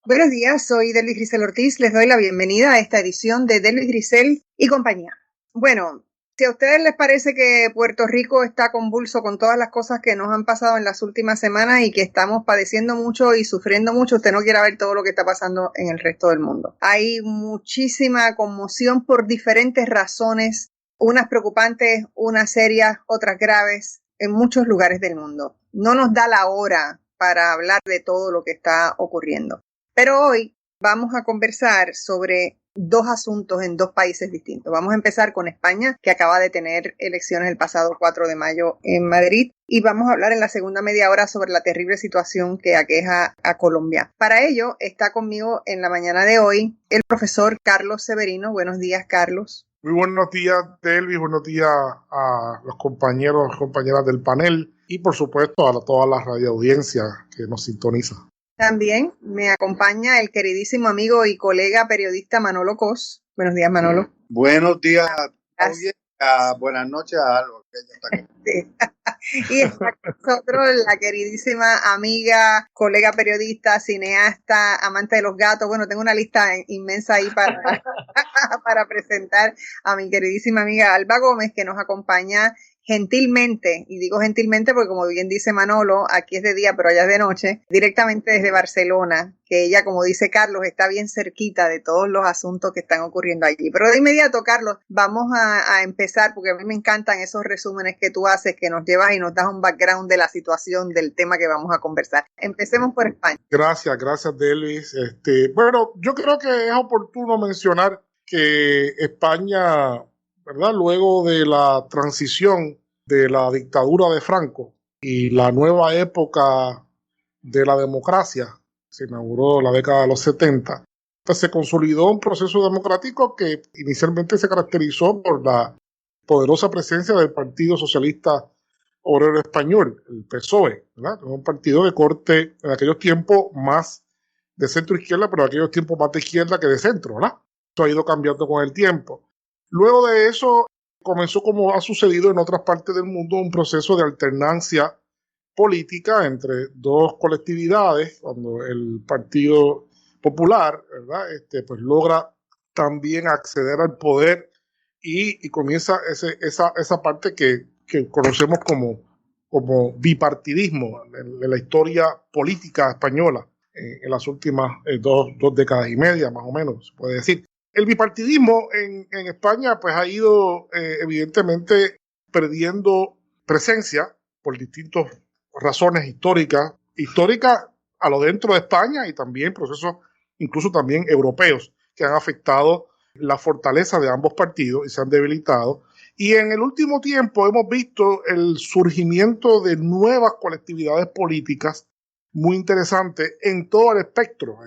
Buenos días, soy Delvis Grisel Ortiz. Les doy la bienvenida a esta edición de Delvis Grisel y compañía. Bueno, si a ustedes les parece que Puerto Rico está convulso con todas las cosas que nos han pasado en las últimas semanas y que estamos padeciendo mucho y sufriendo mucho, usted no quiera ver todo lo que está pasando en el resto del mundo. Hay muchísima conmoción por diferentes razones, unas preocupantes, unas serias, otras graves, en muchos lugares del mundo. No nos da la hora para hablar de todo lo que está ocurriendo. Pero hoy vamos a conversar sobre dos asuntos en dos países distintos. Vamos a empezar con España, que acaba de tener elecciones el pasado 4 de mayo en Madrid, y vamos a hablar en la segunda media hora sobre la terrible situación que aqueja a Colombia. Para ello está conmigo en la mañana de hoy el profesor Carlos Severino. Buenos días, Carlos. Muy buenos días, Delvis. Buenos días a los compañeros y compañeras del panel y, por supuesto, a toda la radioaudiencia que nos sintoniza. También me acompaña el queridísimo amigo y colega periodista Manolo Cos. Buenos días, Manolo. Buenos días, buenas noches a Alba. Y está con nosotros la queridísima amiga, colega periodista, cineasta, amante de los gatos. Bueno, tengo una lista inmensa ahí para presentar a mi queridísima amiga Alba Gómez, que nos acompaña gentilmente, y digo gentilmente porque como bien dice Manolo, aquí es de día pero allá es de noche, directamente desde Barcelona, que ella, como dice Carlos, está bien cerquita de todos los asuntos que están ocurriendo allí. Pero de inmediato, Carlos, vamos a empezar, porque a mí me encantan esos resúmenes que tú haces, que nos llevas y nos das un background de la situación, del tema que vamos a conversar. Empecemos por España. Gracias, Delvis. Bueno, yo creo que es oportuno mencionar que España, ¿verdad?, luego de la transición de la dictadura de Franco y la nueva época de la democracia, se inauguró la década de los 70, pues se consolidó un proceso democrático que inicialmente se caracterizó por la poderosa presencia del Partido Socialista Obrero Español, el PSOE, ¿verdad? Un partido de corte en aquellos tiempos más de centro-izquierda, pero en aquellos tiempos más de izquierda que de centro, ¿verdad? Esto ha ido cambiando con el tiempo. Luego de eso comenzó, como ha sucedido en otras partes del mundo, un proceso de alternancia política entre dos colectividades, cuando el Partido Popular, ¿verdad?, pues logra también acceder al poder y comienza esa parte que conocemos como bipartidismo en la historia política española en las últimas dos décadas y media, más o menos, se puede decir. El bipartidismo en España pues ha ido evidentemente perdiendo presencia por distintas razones históricas a lo dentro de España y también procesos incluso también europeos que han afectado la fortaleza de ambos partidos y se han debilitado. Y en el último tiempo hemos visto el surgimiento de nuevas colectividades políticas muy interesante en todo el espectro,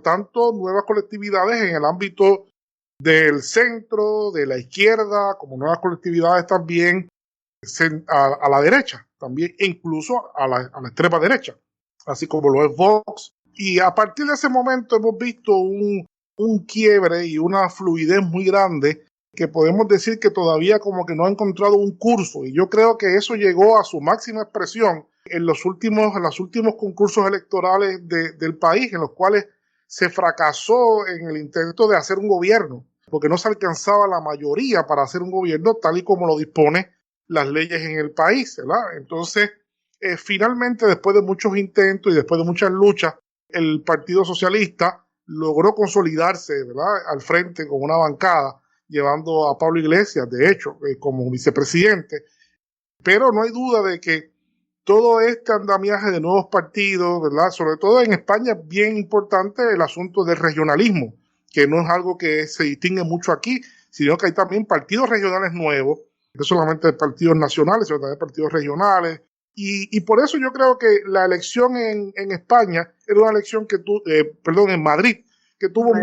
tanto nuevas colectividades en el ámbito del centro, de la izquierda, como nuevas colectividades también a la derecha, también incluso a la extrema derecha, así como lo es Vox. Y a partir de ese momento hemos visto un quiebre y una fluidez muy grande que podemos decir que todavía como que no ha encontrado un curso, y yo creo que eso llegó a su máxima expresión en los últimos concursos electorales del país, en los cuales se fracasó en el intento de hacer un gobierno, porque no se alcanzaba la mayoría para hacer un gobierno tal y como lo dispone las leyes en el país, ¿verdad? Entonces, finalmente, después de muchos intentos y después de muchas luchas, el Partido Socialista logró consolidarse, ¿verdad?, al frente con una bancada, llevando a Pablo Iglesias, de hecho, como vicepresidente. Pero no hay duda de que todo este andamiaje de nuevos partidos, ¿verdad?, sobre todo en España, es bien importante el asunto del regionalismo, que no es algo que se distingue mucho aquí, sino que hay también partidos regionales nuevos, no solamente partidos nacionales, sino también partidos regionales. Y por eso yo creo que la elección en España era una elección en Madrid, que tuvo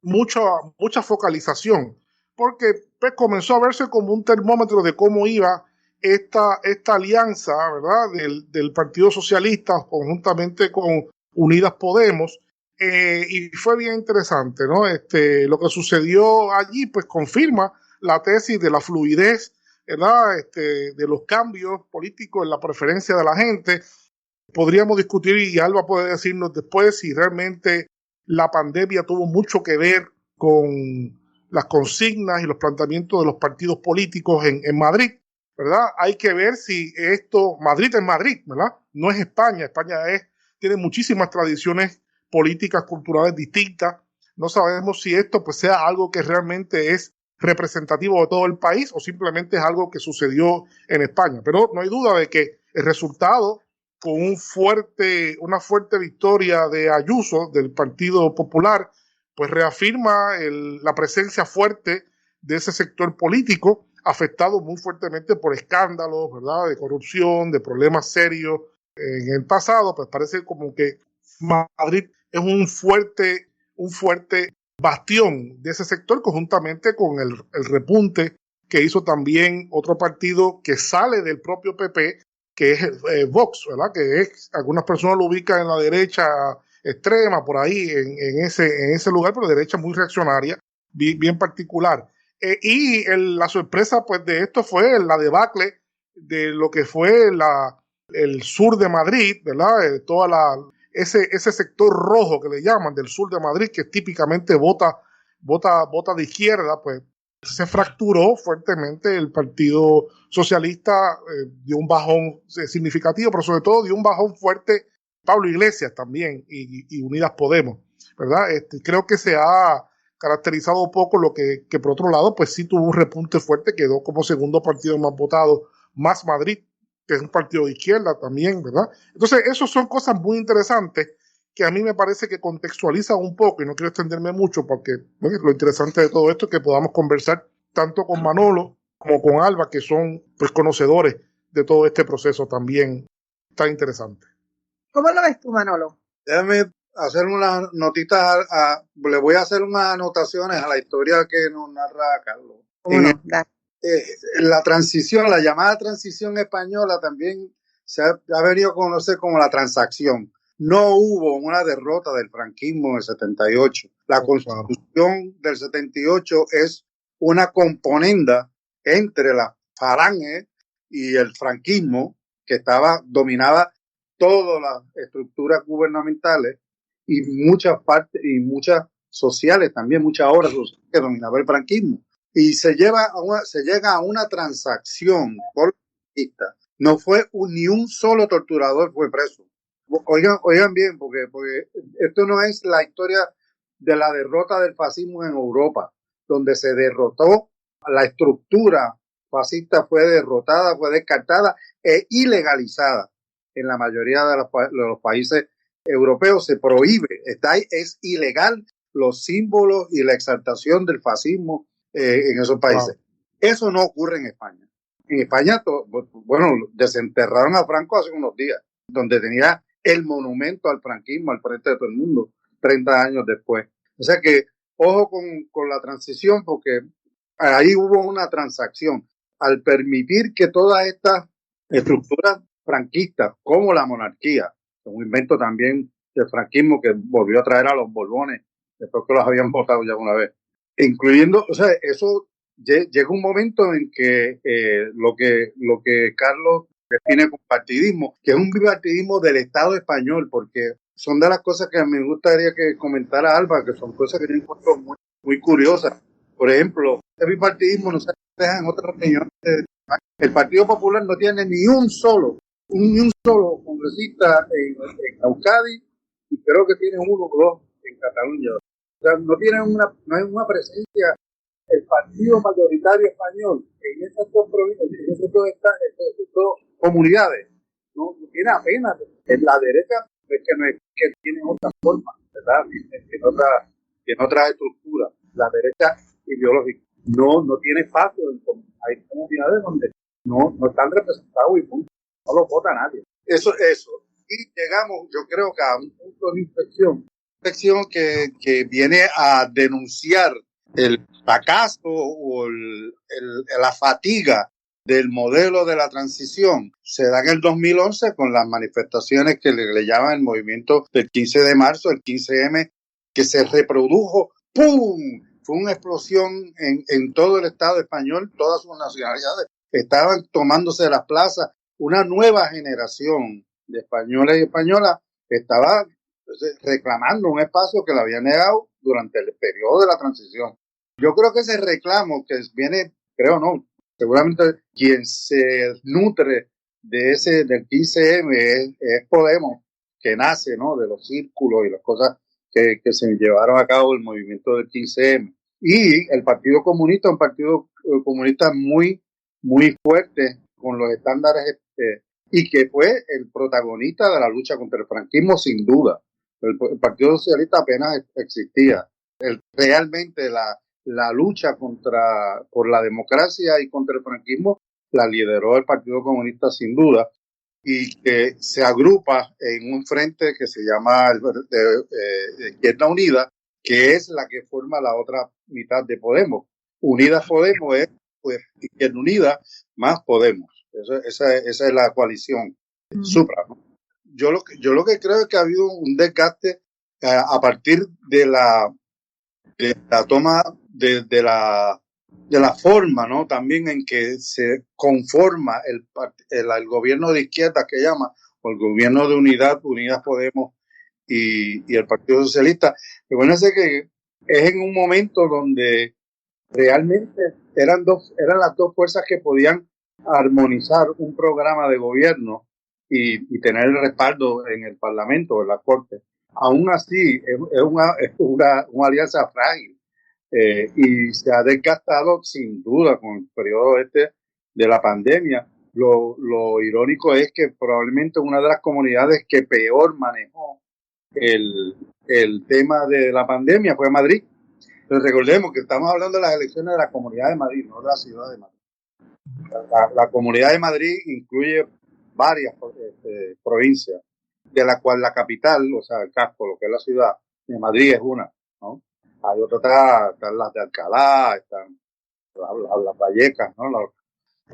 mucha focalización, porque pues, comenzó a verse como un termómetro de cómo iba esta alianza, ¿verdad?, del Partido Socialista conjuntamente con Unidas Podemos, y fue bien interesante, ¿no? Lo que sucedió allí pues confirma la tesis de la fluidez, ¿verdad?, de los cambios políticos en la preferencia de la gente, podríamos discutir y Alba puede decirnos después si realmente la pandemia tuvo mucho que ver con las consignas y los planteamientos de los partidos políticos en Madrid, ¿verdad? Hay que ver si Madrid es Madrid, ¿verdad? No es España, tiene muchísimas tradiciones políticas, culturales distintas. No sabemos si esto pues sea algo que realmente es representativo de todo el país o simplemente es algo que sucedió en España. Pero no hay duda de que el resultado, con una fuerte victoria de Ayuso, del Partido Popular, pues reafirma la presencia fuerte de ese sector político, afectado muy fuertemente por escándalos, ¿verdad?, de corrupción, de problemas serios en el pasado. Pues parece como que Madrid es un fuerte bastión de ese sector, conjuntamente con el repunte que hizo también otro partido que sale del propio PP, que es Vox, ¿verdad? Que algunas personas lo ubican en la derecha extrema, por ahí, en ese lugar, pero derecha muy reaccionaria, bien particular. La sorpresa pues de esto fue la debacle de lo que fue el sur de Madrid, ¿verdad? Ese sector rojo que le llaman del sur de Madrid, que típicamente vota de izquierda, pues se fracturó fuertemente. El Partido Socialista dio un bajón significativo, pero sobre todo dio un bajón fuerte Pablo Iglesias también y Unidas Podemos, ¿verdad? Creo que se ha caracterizado poco lo que por otro lado pues sí tuvo un repunte fuerte, quedó como segundo partido más votado, Más Madrid, que es un partido de izquierda también, ¿verdad? Entonces, eso son cosas muy interesantes que a mí me parece que contextualizan un poco, y no quiero extenderme mucho porque bueno, lo interesante de todo esto es que podamos conversar tanto con Manolo como con Alba, que son pues conocedores de todo este proceso también tan interesante. ¿Cómo lo ves tú, Manolo? Déjame hacer unas notitas, le voy a hacer unas anotaciones a la historia que nos narra Carlos. La transición, la llamada transición española también se ha venido a conocer como la transacción. No hubo una derrota del franquismo en el 78. La Constitución del 78 es una componenda entre la falange y el franquismo, que dominaba todas las estructuras gubernamentales y muchas partes y muchas sociales también, muchas obras sociales que dominaba el franquismo. Y se llega a una transacción por la. No fue ni un solo torturador fue preso. Oigan bien, porque esto no es la historia de la derrota del fascismo en Europa, donde se derrotó la estructura fascista, fue derrotada, fue descartada e ilegalizada. En la mayoría de los países europeos se prohíbe, es ilegal los símbolos y la exaltación del fascismo en esos países. Wow. Eso no ocurre en España. En España, desenterraron a Franco hace unos días, donde tenía el monumento al franquismo al frente de todo el mundo, 30 años después. O sea que, ojo con la transición, porque ahí hubo una transacción. Al permitir que todas estas estructuras franquistas, como la monarquía, un invento también del franquismo que volvió a traer a los Borbones, después que los habían votado ya una vez, incluyendo, o sea, eso llega un momento en que lo que Carlos define como partidismo, que es un bipartidismo del Estado español, porque son de las cosas que me gustaría que comentara Alba, que son cosas que yo encuentro muy, muy curiosas. Por ejemplo, el bipartidismo no se refleja en otras regiones. El Partido Popular no tiene ni un solo congresista en Euskadi, y creo que tiene uno o dos en Cataluña. O sea, no hay una presencia. El partido mayoritario español en esas dos provincias, en esas dos comunidades, no tiene apenas. En la derecha es que tiene otra forma, ¿verdad? En otras estructuras. La derecha ideológica no tiene espacio. Hay comunidades donde no están representados y punto. No lo vota nadie. Eso. Y llegamos, yo creo que a un punto de inflexión que viene a denunciar el fracaso o la fatiga del modelo de la transición. Se da en el 2011 con las manifestaciones que le llaman el movimiento del 15 de marzo, el 15M, que se reprodujo, ¡pum! Fue una explosión en todo el Estado español, todas sus nacionalidades estaban tomándose las plazas, una nueva generación de españoles y españolas estaba reclamando un espacio que le había negado durante el periodo de la transición. Yo creo que ese reclamo que viene, creo no, seguramente quien se nutre del 15M es Podemos, que nace, ¿no?, de los círculos y las cosas que se llevaron a cabo el movimiento del 15M. Y el Partido Comunista, un partido comunista muy, muy fuerte con los estándares y que fue el protagonista de la lucha contra el franquismo, sin duda. El Partido Socialista apenas existía. Realmente la lucha por la democracia y contra el franquismo la lideró el Partido Comunista, sin duda, y que se agrupa en un frente que se llama Izquierda Unida, que es la que forma la otra mitad de Podemos. Unidas Podemos es pues Izquierda Unida más Podemos. Esa es la coalición supra, ¿no? Yo lo que creo es que ha habido un desgaste a partir de la toma de la forma, ¿no?, también en que se conforma el gobierno de izquierda que llama, o el gobierno de Unidas Podemos y el Partido Socialista. Recuérdense que es en un momento donde realmente eran las dos fuerzas que podían armonizar un programa de gobierno y tener el respaldo en el Parlamento, en la Corte. Aún así, es una alianza frágil y se ha desgastado sin duda con el periodo de la pandemia. Lo irónico es que probablemente una de las comunidades que peor manejó el tema de la pandemia fue Madrid. Entonces recordemos que estamos hablando de las elecciones de la Comunidad de Madrid, no de la Ciudad de Madrid. La Comunidad de Madrid incluye varias provincias, de la cual la capital, o sea, el casco, lo que es la ciudad de Madrid, es una, ¿no? Hay otras, están las de Alcalá, están las Vallecas, ¿no?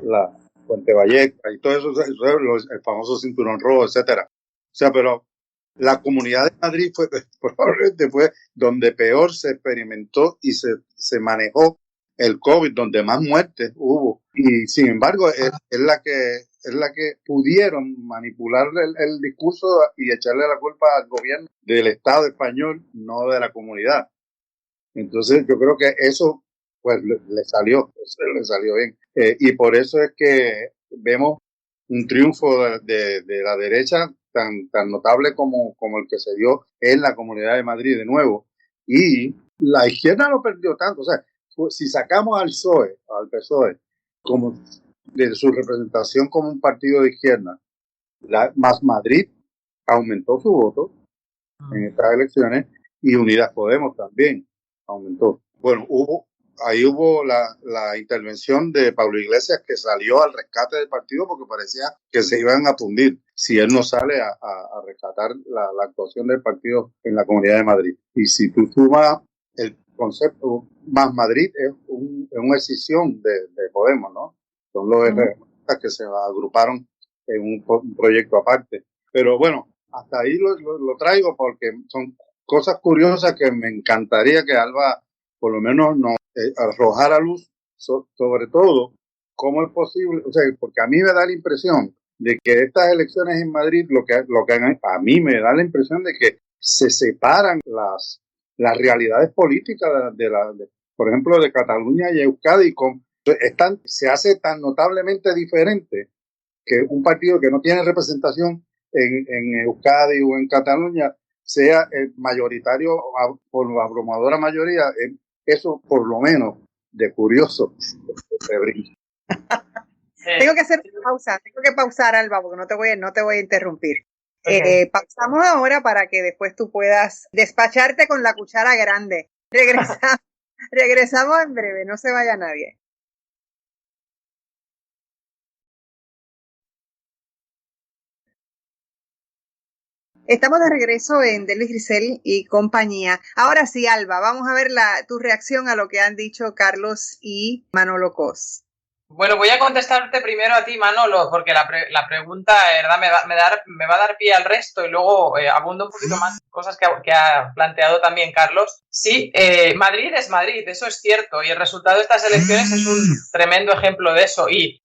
La Puente Valleca y todo eso, el famoso Cinturón Rojo, etcétera. O sea, pero la Comunidad de Madrid probablemente fue donde peor se experimentó y se manejó el COVID, donde más muertes hubo. Y sin embargo, es la que pudieron manipular el discurso y echarle la culpa al gobierno del Estado español, no de la comunidad. Entonces, yo creo que eso pues le salió bien. Y por eso es que vemos un triunfo de la derecha tan notable como el que se dio en la Comunidad de Madrid de nuevo. Y la izquierda no perdió tanto. O sea, si sacamos al PSOE, como de su representación como un partido de izquierda, más Madrid aumentó su voto en estas elecciones y Unidas Podemos también aumentó. Bueno, hubo la intervención de Pablo Iglesias, que salió al rescate del partido porque parecía que se iban a fundir si él no sale a rescatar la actuación del partido en la Comunidad de Madrid. Y si tú sumas el concepto más Madrid, es una escisión de Podemos, ¿no? Son los RDistas que se agruparon en un proyecto aparte. Pero bueno, hasta ahí lo traigo porque son cosas curiosas que me encantaría que Alba por lo menos nos arrojara luz sobre todo cómo es posible, o sea, porque a mí me da la impresión de que estas elecciones en Madrid a mí me da la impresión de que se separan las realidades políticas por ejemplo, de Cataluña y Euskadi, se hace tan notablemente diferente que un partido que no tiene representación en Euskadi o en Cataluña sea el mayoritario por la abrumadora mayoría. Eso por lo menos de curioso te brinca. Tengo que hacer una pausa, tengo que pausar, Alba, porque no te voy a interrumpir. Okay. Pausamos ahora para que después tú puedas despacharte con la cuchara grande. Regresamos en breve, no se vaya nadie. Estamos de regreso en Delvis Grisel y compañía. Ahora sí, Alba, vamos a ver tu reacción a lo que han dicho Carlos y Manolo Cos. Bueno, voy a contestarte primero a ti, Manolo, porque la pregunta, verdad, me va a dar pie al resto y luego abundo un poquito más cosas que ha planteado también Carlos. Sí, Madrid es Madrid, eso es cierto, y el resultado de estas elecciones es un tremendo ejemplo de eso. Y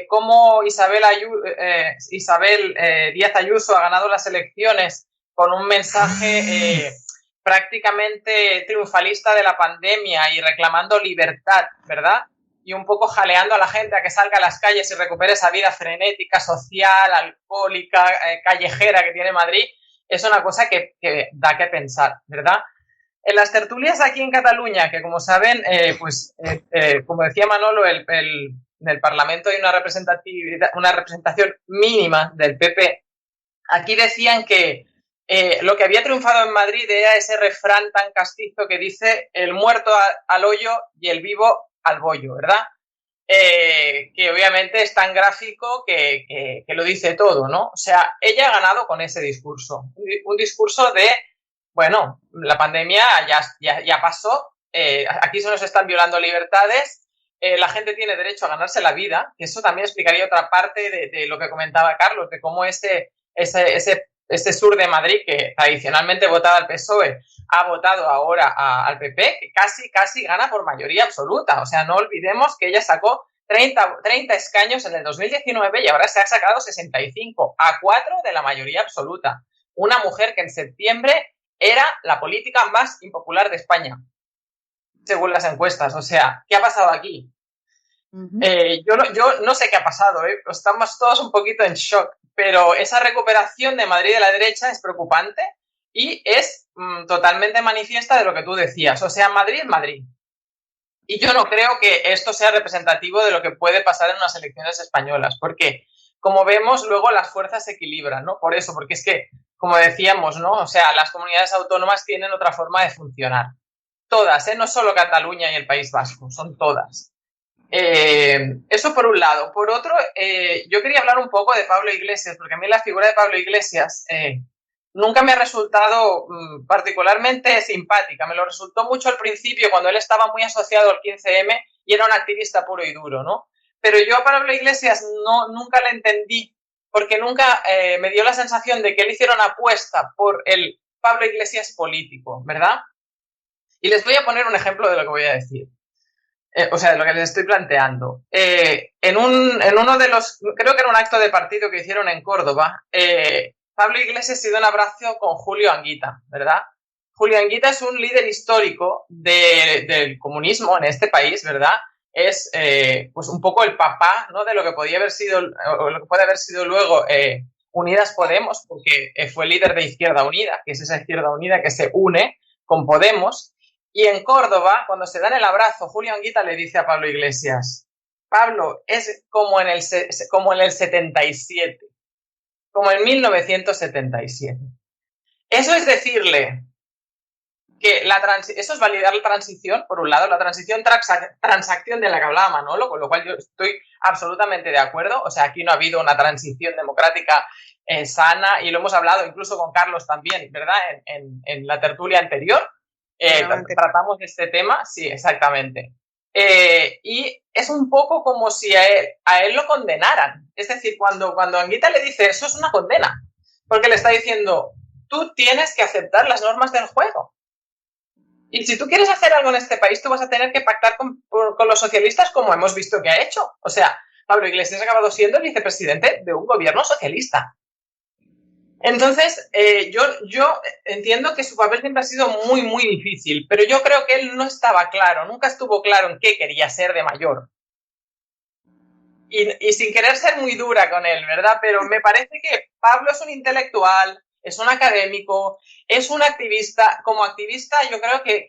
cómo Isabel Díaz Ayuso ha ganado las elecciones con un mensaje prácticamente triunfalista de la pandemia y reclamando libertad, ¿verdad? Y un poco jaleando a la gente a que salga a las calles y recupere esa vida frenética, social, alcohólica, callejera que tiene Madrid, es una cosa que da que pensar, ¿verdad? En las tertulias aquí en Cataluña, que como saben, como decía Manolo, en el Parlamento hay una representación mínima del PP. Aquí decían que lo que había triunfado en Madrid era ese refrán tan castizo que dice el muerto al hoyo y el vivo al bollo, ¿verdad? Que obviamente es tan gráfico que lo dice todo, ¿no? O sea, ella ha ganado con ese discurso. Un discurso de, bueno, la pandemia ya pasó, aquí se nos están violando libertades, la gente tiene derecho a ganarse la vida, que eso también explicaría otra parte de lo que comentaba Carlos, de cómo ese sur de Madrid, que tradicionalmente votaba al PSOE, ha votado ahora al PP, que casi gana por mayoría absoluta. O sea, no olvidemos que ella sacó 30 escaños en el 2019 y ahora se ha sacado 65, a 4 de la mayoría absoluta. Una mujer que en septiembre era la política más impopular de España, según las encuestas. O sea, ¿qué ha pasado aquí? Yo no sé qué ha pasado, estamos todos un poquito en shock, pero esa recuperación de Madrid de la derecha es preocupante y es totalmente manifiesta de lo que tú decías. O sea, Madrid es Madrid. Y yo no creo que esto sea representativo de lo que puede pasar en unas elecciones españolas, porque, como vemos, luego las fuerzas se equilibran, ¿no? Por eso, porque es que, como decíamos, ¿no? O sea, las comunidades autónomas tienen otra forma de funcionar. Todas, no solo Cataluña y el País Vasco, son todas. Eso por un lado. Por otro, yo quería hablar un poco de Pablo Iglesias, porque a mí la figura de Pablo Iglesias nunca me ha resultado particularmente simpática. Me lo resultó mucho al principio, cuando él estaba muy asociado al 15M y era un activista puro y duro, ¿no? Pero yo a Pablo Iglesias nunca le entendí, porque nunca me dio la sensación de que él hiciera una apuesta por el Pablo Iglesias político, ¿verdad? Y les voy a poner un ejemplo de lo que voy a decir. O sea, de lo que les estoy planteando. En uno de los, creo que era un acto de partido que hicieron en Córdoba, Pablo Iglesias se dio un abrazo con Julio Anguita, ¿verdad? Julio Anguita es un líder histórico del comunismo en este país, ¿verdad? Es pues un poco el papá, ¿no? De lo que podía haber sido, o lo que puede haber sido luego Unidas Podemos, porque fue líder de Izquierda Unida, que es esa Izquierda Unida que se une con Podemos. Y en Córdoba, cuando se dan el abrazo, Julio Anguita le dice a Pablo Iglesias, Pablo, es como en el 77, como en 1977. Eso es decirle que eso es validar la transición, por un lado, la transacción de la que hablaba Manolo, con lo cual yo estoy absolutamente de acuerdo. O sea, aquí no ha habido una transición democrática sana, y lo hemos hablado incluso con Carlos también, ¿verdad? En la tertulia anterior. Tratamos de este tema, sí, exactamente. Y es un poco como si a él lo condenaran. Es decir, cuando Anguita le dice eso, es una condena, porque le está diciendo, tú tienes que aceptar las normas del juego. Y si tú quieres hacer algo en este país, tú vas a tener que pactar con los socialistas, como hemos visto que ha hecho. O sea, Pablo Iglesias ha acabado siendo el vicepresidente de un gobierno socialista. Entonces, yo entiendo que su papel siempre ha sido muy, muy difícil, pero yo creo que él no estaba claro, nunca estuvo claro en qué quería ser de mayor. Y sin querer ser muy dura con él, ¿verdad? Pero me parece que Pablo es un intelectual, es un académico, es un activista. Como activista, yo creo que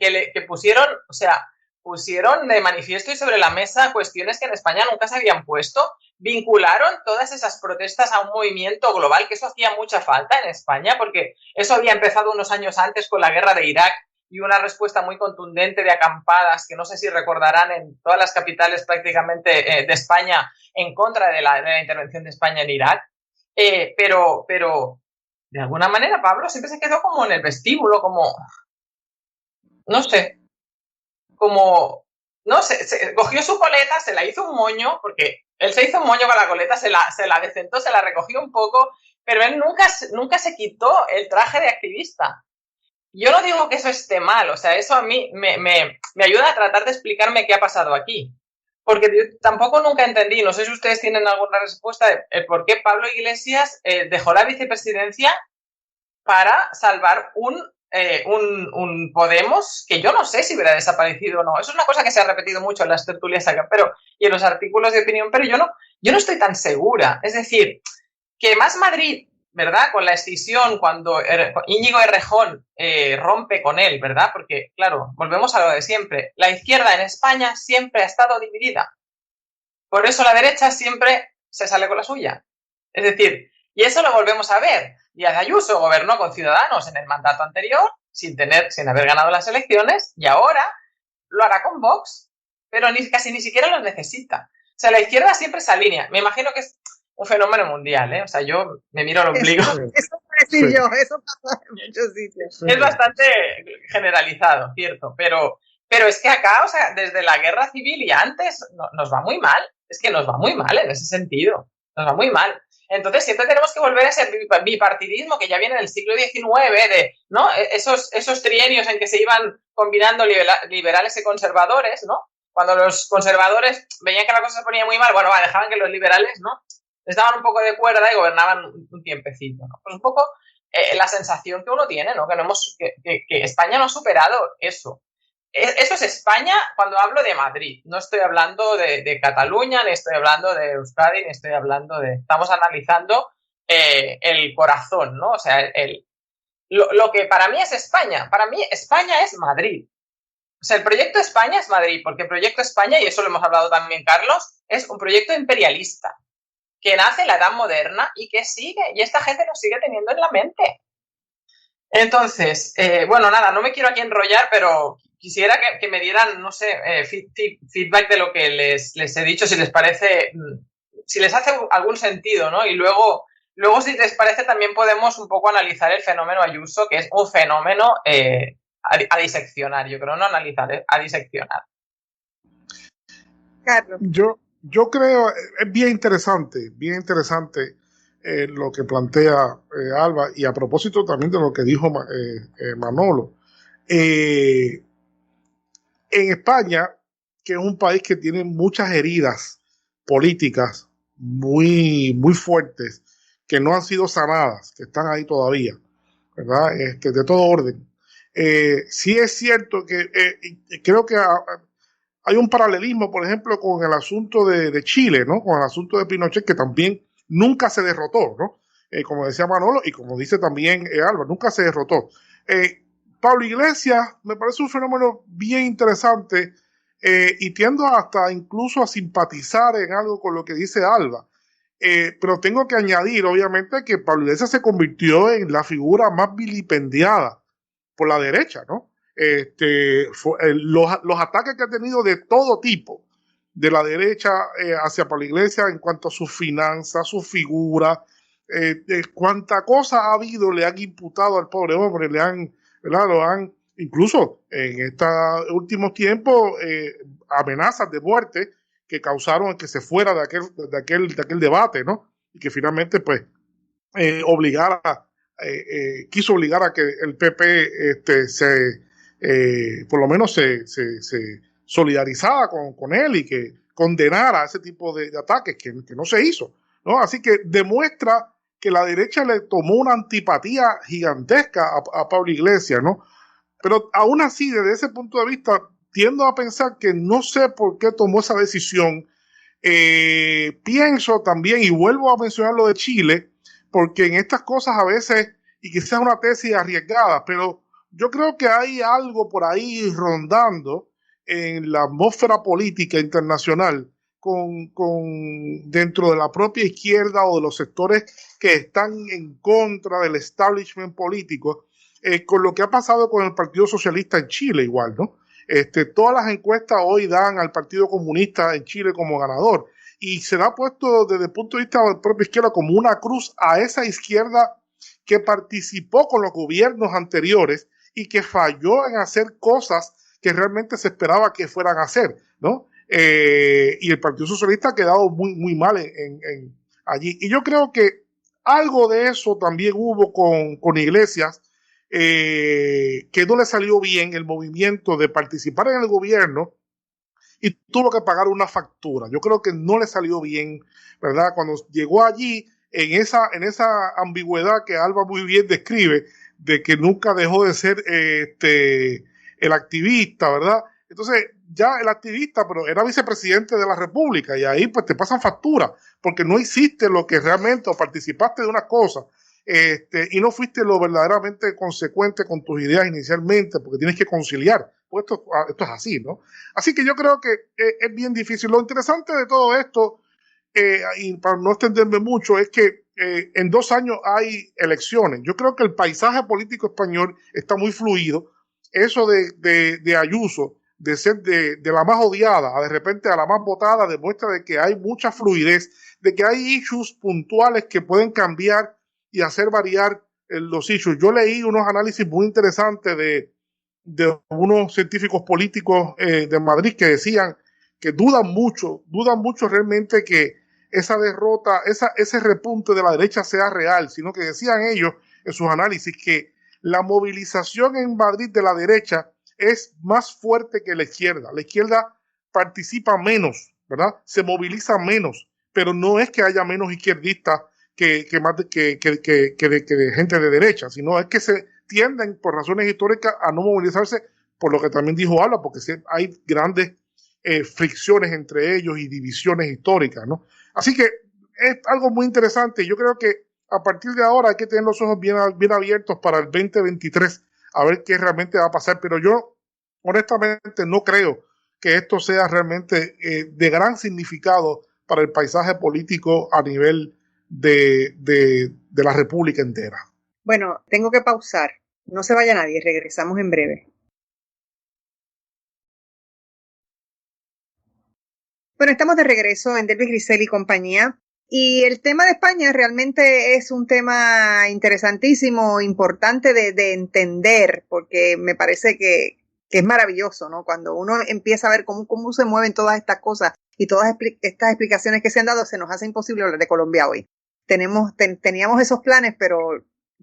pusieron de manifiesto y sobre la mesa cuestiones que en España nunca se habían puesto. Vincularon todas esas protestas a un movimiento global, que eso hacía mucha falta en España, porque eso había empezado unos años antes con la guerra de Irak y una respuesta muy contundente de acampadas, que no sé si recordarán, en todas las capitales prácticamente de España, en contra de la intervención de España en Irak. Pero de alguna manera Pablo siempre se quedó como en el vestíbulo, como, no sé, como, no sé, se cogió su coleta, se la hizo un moño, porque él se hizo un moño con la coleta, se la decentó, se la recogió un poco, pero él nunca se quitó el traje de activista. Yo no digo que eso esté mal, o sea, eso a mí me ayuda a tratar de explicarme qué ha pasado aquí. porque yo tampoco nunca entendí, no sé si ustedes tienen alguna respuesta de por qué Pablo Iglesias dejó la vicepresidencia para salvar un Podemos, que yo no sé si hubiera desaparecido o no. Eso es una cosa que se ha repetido mucho en las tertulias acá, y en los artículos de opinión, pero yo no estoy tan segura. Es decir, que Más Madrid, ¿verdad? Con la escisión, cuando Íñigo Errejón rompe con él, ¿verdad? Porque, claro, volvemos a lo de siempre. La izquierda en España siempre ha estado dividida. Por eso la derecha siempre se sale con la suya. Es decir, y eso lo volvemos a ver. Díaz Ayuso gobernó con Ciudadanos en el mandato anterior, sin haber ganado las elecciones, y ahora lo hará con Vox, pero casi ni siquiera los necesita. O sea, la izquierda siempre se alinea. Me imagino que es un fenómeno mundial, ¿eh? O sea, yo me miro al ombligo. Eso pasa en muchos sitios. Es bastante generalizado, cierto, pero es que acá, o sea, desde la guerra civil y antes, nos va muy mal. Es que nos va muy mal en ese sentido. Nos va muy mal. Entonces siempre tenemos que volver a ese bipartidismo que ya viene del siglo XIX, ¿no? Esos trienios en que se iban combinando liberales y conservadores, ¿no? Cuando los conservadores veían que la cosa se ponía muy mal, bueno, dejaban que los liberales, ¿no? Les daban un poco de cuerda y gobernaban un tiempecito, ¿no? Pues un poco la sensación que uno tiene, ¿no? Que España no ha superado eso. Eso es España cuando hablo de Madrid. No estoy hablando de Cataluña, ni estoy hablando de Euskadi, ni estoy hablando de... Estamos analizando el corazón, ¿no? O sea, lo que para mí es España. Para mí España es Madrid. O sea, el proyecto España es Madrid, porque el proyecto España, y eso lo hemos hablado también, Carlos, es un proyecto imperialista que nace en la Edad Moderna y que sigue, y esta gente lo sigue teniendo en la mente. Entonces, bueno, nada, no me quiero aquí enrollar, pero quisiera que me dieran, no sé, feedback de lo que les he dicho, si les parece, si les hace algún sentido, ¿no? Y luego, si les parece, también podemos un poco analizar el fenómeno Ayuso, que es un fenómeno a diseccionar, yo creo, no analizar, a diseccionar. Carlos. Yo creo, es bien interesante lo que plantea Alba, y a propósito también de lo que dijo Manolo. En España, que es un país que tiene muchas heridas políticas muy, muy fuertes, que no han sido sanadas, que están ahí todavía, ¿verdad? De todo orden. Sí es cierto que creo que hay un paralelismo, por ejemplo, con el asunto de Chile, ¿no? Con el asunto de Pinochet, que también nunca se derrotó, ¿no? Como decía Manolo y como dice también Alba, nunca se derrotó. Pablo Iglesias me parece un fenómeno bien interesante y tiendo hasta incluso a simpatizar en algo con lo que dice Alba. Pero tengo que añadir, obviamente, que Pablo Iglesias se convirtió en la figura más vilipendiada por la derecha, ¿no? Los ataques que ha tenido de todo tipo de la derecha hacia Pablo Iglesias en cuanto a sus finanzas, su figura, cuánta cosa ha habido, le han imputado al pobre hombre, lo han incluso en estos últimos tiempos amenazas de muerte que causaron que se fuera de aquel debate, ¿no? Y que finalmente pues quiso obligar a que el PP por lo menos se solidarizara con él y que condenara ese tipo de ataques que no se hizo, ¿no? Así que demuestra que la derecha le tomó una antipatía gigantesca a Pablo Iglesias, ¿no? Pero aún así, desde ese punto de vista, tiendo a pensar que no sé por qué tomó esa decisión. Pienso también, y vuelvo a mencionar lo de Chile, porque en estas cosas a veces, y quizás una tesis arriesgada, pero yo creo que hay algo por ahí rondando en la atmósfera política internacional dentro de la propia izquierda o de los sectores que están en contra del establishment político, con lo que ha pasado con el Partido Socialista en Chile igual, ¿no? Todas las encuestas hoy dan al Partido Comunista en Chile como ganador y se le ha puesto desde el punto de vista de la propia izquierda como una cruz a esa izquierda que participó con los gobiernos anteriores y que falló en hacer cosas que realmente se esperaba que fueran a hacer, ¿no? Y el Partido Socialista ha quedado muy, muy mal allí. Y yo creo que algo de eso también hubo con Iglesias, que no le salió bien el movimiento de participar en el gobierno y tuvo que pagar una factura. Yo creo que no le salió bien, ¿verdad? Cuando llegó allí, en esa ambigüedad que Alba muy bien describe, de que nunca dejó de ser el activista, ¿verdad? Entonces, ya el activista, pero era vicepresidente de la República, y ahí pues te pasan factura, porque no hiciste lo que realmente, o participaste de una cosa, y no fuiste lo verdaderamente consecuente con tus ideas inicialmente, porque tienes que conciliar. Pues esto es así, ¿no? Así que yo creo que es bien difícil. Lo interesante de todo esto, y para no extenderme mucho, es que en 2 años hay elecciones. Yo creo que el paisaje político español está muy fluido. Eso de Ayuso, de ser de la más odiada a de repente a la más votada, demuestra de que hay mucha fluidez, de que hay issues puntuales que pueden cambiar y hacer variar los issues. Yo leí unos análisis muy interesantes de unos científicos políticos de Madrid que decían que dudan mucho realmente que esa derrota, ese repunte de la derecha sea real, sino que decían ellos en sus análisis que la movilización en Madrid de la derecha es más fuerte que la izquierda. La izquierda participa menos, ¿verdad? Se moviliza menos, pero no es que haya menos izquierdistas que gente de derecha, sino es que se tienden por razones históricas a no movilizarse, por lo que también dijo Alba, porque hay grandes fricciones entre ellos y divisiones históricas, ¿no? Así que es algo muy interesante. Yo creo que a partir de ahora hay que tener los ojos bien abiertos para el 2023, a ver qué realmente va a pasar, pero yo honestamente no creo que esto sea realmente de gran significado para el paisaje político a nivel de la República entera. Bueno, tengo que pausar. No se vaya nadie, regresamos en breve. Bueno, estamos de regreso en Delvis Grisel y compañía. Y el tema de España realmente es un tema interesantísimo, importante de entender, porque me parece que es maravilloso, ¿no? Cuando uno empieza a ver cómo se mueven todas estas cosas y todas estas explicaciones que se han dado, se nos hace imposible hablar de Colombia hoy. Teníamos esos planes, pero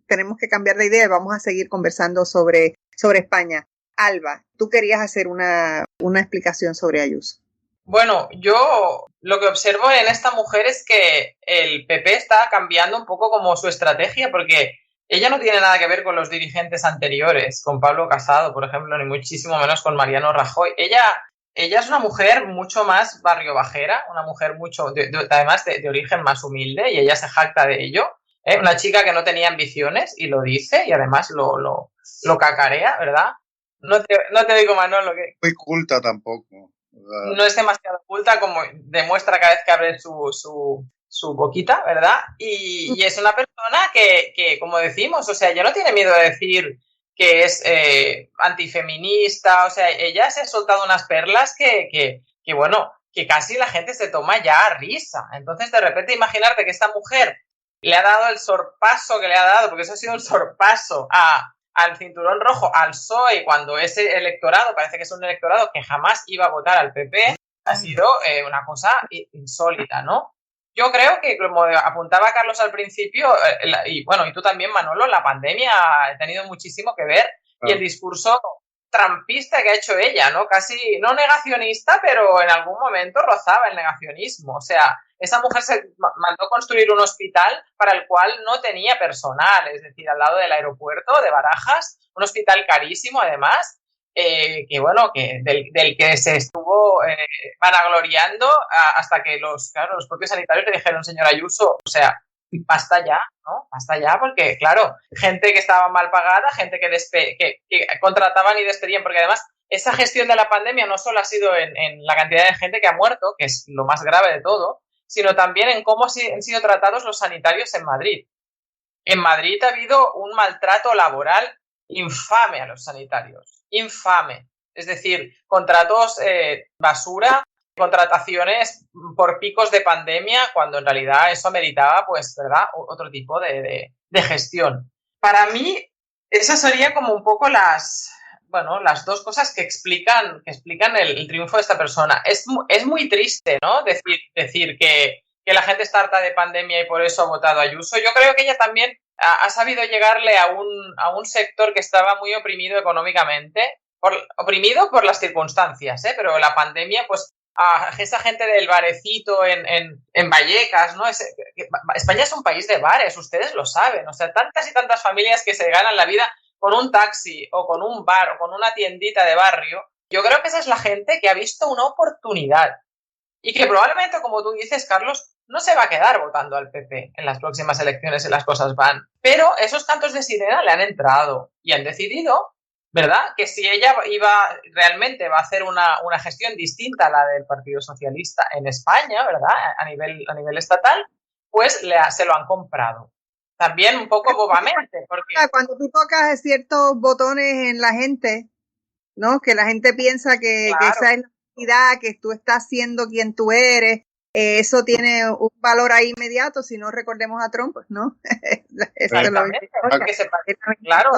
tenemos que cambiar de idea y vamos a seguir conversando sobre España. Alba, tú querías hacer una explicación sobre Ayuso. Bueno, yo lo que observo en esta mujer es que el PP está cambiando un poco como su estrategia, porque ella no tiene nada que ver con los dirigentes anteriores, con Pablo Casado, por ejemplo, ni muchísimo menos con Mariano Rajoy. Ella es una mujer mucho más barriobajera, una mujer además de origen más humilde, y ella se jacta de ello. Una chica que no tenía ambiciones y lo dice, y además lo cacarea, ¿verdad? No te digo, Manolo, que... Muy culta tampoco. No es demasiado culta, como demuestra cada vez que abre su boquita, ¿verdad? Y es una persona que, como decimos, o sea, ella no tiene miedo de decir que es antifeminista, o sea, ella se ha soltado unas perlas que bueno, que casi la gente se toma ya a risa. Entonces, de repente, imaginarte que esta mujer le ha dado el sorpaso que le ha dado, porque eso ha sido un sorpaso al cinturón rojo, al PSOE, cuando ese electorado, parece que es un electorado que jamás iba a votar al PP, ha sido una cosa insólita, ¿no? Yo creo que, como apuntaba Carlos al principio, y tú también, Manolo, la pandemia ha tenido muchísimo que ver, y el discurso trampista que ha hecho ella, ¿no? Casi, no negacionista, pero en algún momento rozaba el negacionismo. O sea, esa mujer se mandó construir un hospital para el cual no tenía personal, es decir, al lado del aeropuerto de Barajas, un hospital carísimo además, del que se estuvo vanagloriando hasta que los propios sanitarios le dijeron, señora Ayuso, o sea, basta ya, ¿no? Basta ya, porque, claro, gente que estaba mal pagada, gente que contrataban y despedían, porque además esa gestión de la pandemia no solo ha sido en la cantidad de gente que ha muerto, que es lo más grave de todo, sino también en cómo han sido tratados los sanitarios en Madrid. En Madrid ha habido un maltrato laboral infame a los sanitarios, infame. Es decir, contratos basura, contrataciones por picos de pandemia, cuando en realidad eso meritaba, pues, ¿verdad?, otro tipo de gestión. Para mí, esas serían como un poco las dos cosas que explican el triunfo de esta persona. Es muy triste, ¿no?, decir que la gente está harta de pandemia y por eso ha votado a Ayuso. Yo creo que ella también ha sabido llegarle a un sector que estaba muy oprimido económicamente, oprimido por las circunstancias, pero la pandemia, pues, a esa gente del barecito en Vallecas, ¿no? España es un país de bares, ustedes lo saben, o sea, tantas y tantas familias que se ganan la vida con un taxi o con un bar o con una tiendita de barrio. Yo creo que esa es la gente que ha visto una oportunidad y que probablemente, como tú dices, Carlos, no se va a quedar votando al PP en las próximas elecciones si las cosas van. Pero esos cantos de sirena le han entrado y han decidido, ¿verdad?, que si ella realmente va a hacer una gestión distinta a la del Partido Socialista en España, ¿verdad?, a nivel estatal, pues se lo han comprado. También un poco bobamente, porque cuando tú tocas ciertos botones en la gente, ¿no? Que la gente piensa que esa es la realidad, que tú estás siendo quien tú eres, eso tiene un valor ahí inmediato. Si no recordemos a Trump, ¿no? Claro,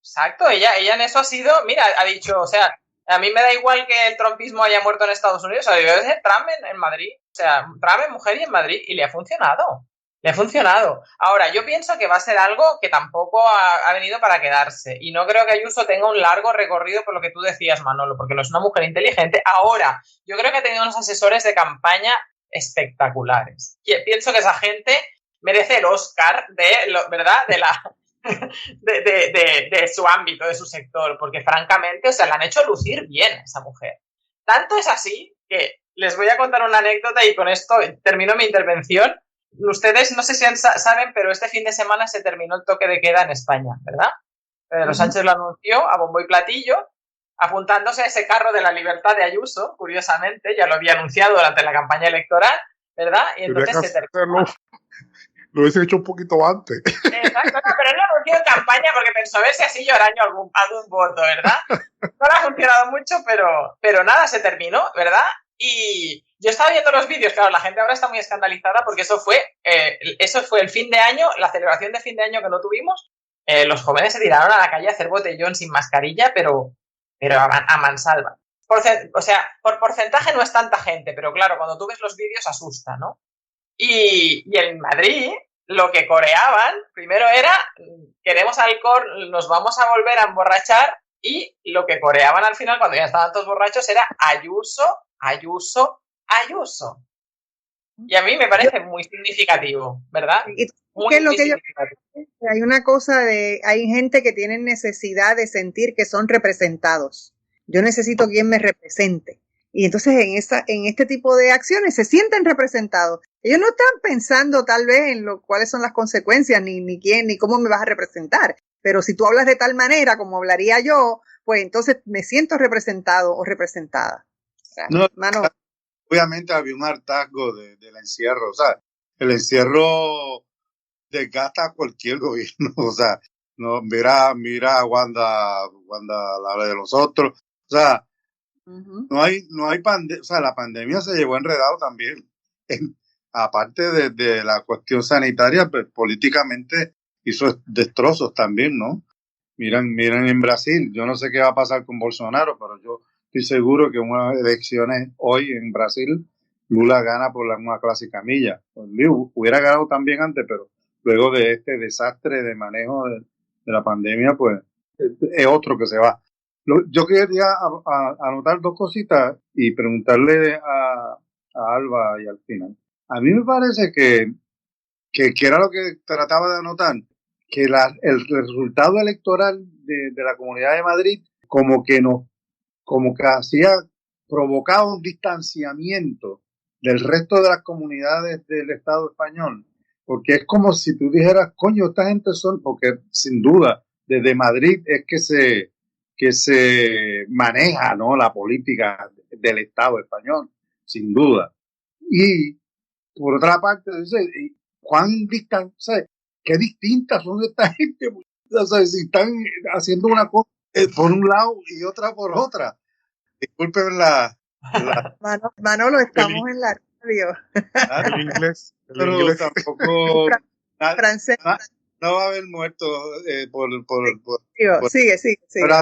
exacto, ella en eso ha sido, mira, ha dicho, o sea, a mí me da igual que el trumpismo haya muerto en Estados Unidos, o sea, yo desde Trump en Madrid, o sea, Trump en mujer y en Madrid, y le ha funcionado. Le ha funcionado. Ahora, yo pienso que va a ser algo que tampoco ha venido para quedarse. Y no creo que Ayuso tenga un largo recorrido por lo que tú decías, Manolo, porque no es una mujer inteligente. Ahora, yo creo que ha tenido unos asesores de campaña espectaculares. Y pienso que esa gente merece el Oscar ¿verdad?, de su ámbito, de su sector, porque francamente, o sea, la han hecho lucir bien a esa mujer. Tanto es así que les voy a contar una anécdota y con esto termino mi intervención. Ustedes no sé si saben, pero este fin de semana se terminó el toque de queda en España, ¿verdad? Pedro Sánchez lo anunció a bombo y platillo, apuntándose a ese carro de la libertad de Ayuso, curiosamente, ya lo había anunciado durante la campaña electoral, ¿verdad? Y entonces se terminó. Lo hubiese hecho un poquito antes. Exacto, no, pero él lo anunció en campaña porque pensó ver si así yo araño algún voto, ¿verdad? No le ha funcionado mucho, pero nada, se terminó, ¿verdad? Y yo estaba viendo los vídeos, claro, la gente ahora está muy escandalizada porque eso fue el fin de año, la celebración de fin de año que no tuvimos. Los jóvenes se tiraron a la calle a hacer botellón sin mascarilla, pero a mansalva. O sea, por porcentaje no es tanta gente, pero claro, cuando tú ves los vídeos asusta, ¿no? Y en Madrid lo que coreaban primero era queremos alcohol, nos vamos a volver a emborrachar, y lo que coreaban al final cuando ya estaban todos borrachos era Ayuso, Ayuso, Ayuso. Y a mí me parece muy significativo, ¿verdad? Muy significativo. Hay una cosa hay gente que tiene necesidad de sentir que son representados. Yo necesito quien me represente. Y entonces en este tipo de acciones se sienten representados. Ellos no están pensando tal vez en cuáles son las consecuencias, ni quién, ni cómo me vas a representar. Pero si tú hablas de tal manera como hablaría yo, pues entonces me siento representado o representada. No, obviamente había un hartazgo del encierro. O sea, el encierro desgasta a cualquier gobierno. O sea, no, mira a Wanda la de los otros. O sea, no hay pandemia. O sea, la pandemia se llevó enredado también. Aparte de la cuestión sanitaria, pues políticamente hizo destrozos también, ¿no? Miren en Brasil, yo no sé qué va a pasar con Bolsonaro, pero yo estoy seguro que en unas elecciones hoy en Brasil, Lula gana por una clásica milla. Hubiera ganado también antes, pero luego de este desastre de manejo de la pandemia, pues es otro que se va. Yo quería anotar dos cositas y preguntarle a Alba y al final. A mí me parece que era lo que trataba de anotar, que el resultado electoral de la Comunidad de Madrid como que provocaba un distanciamiento del resto de las comunidades del Estado español, porque es como si tú dijeras, coño, esta gente porque sin duda desde Madrid es que se maneja, ¿no?, la política del Estado español, sin duda. Y por otra parte, dice, qué distintas son esta gente, o sea, si están haciendo una cosa por un lado y otra por otra. Disculpen Manolo, estamos en la radio. El inglés. Pero tampoco francés. No va a haber muertos por Sigue. Pero,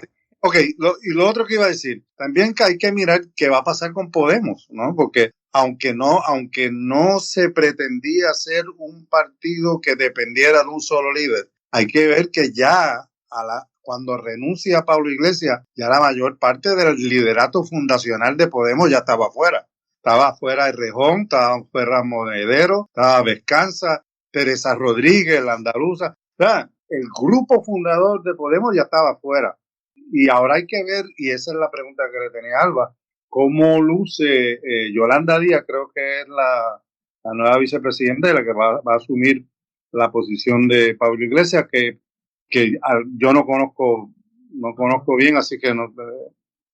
y lo otro que iba a decir, también que hay que mirar qué va a pasar con Podemos, ¿no? Porque aunque no se pretendía ser un partido que dependiera de un solo líder, hay que ver que ya cuando renuncia Pablo Iglesias, ya la mayor parte del liderato fundacional de Podemos ya estaba afuera. Estaba afuera Errejón, estaba afuera Monedero, estaba Vescanza, Teresa Rodríguez, la andaluza. O sea, el grupo fundador de Podemos ya estaba afuera. Y ahora hay que ver, y esa es la pregunta que le tenía a Alba, cómo luce Yolanda Díaz, creo que es la nueva vicepresidenta, la que va a asumir la posición de Pablo Iglesias, que yo no conozco bien, así que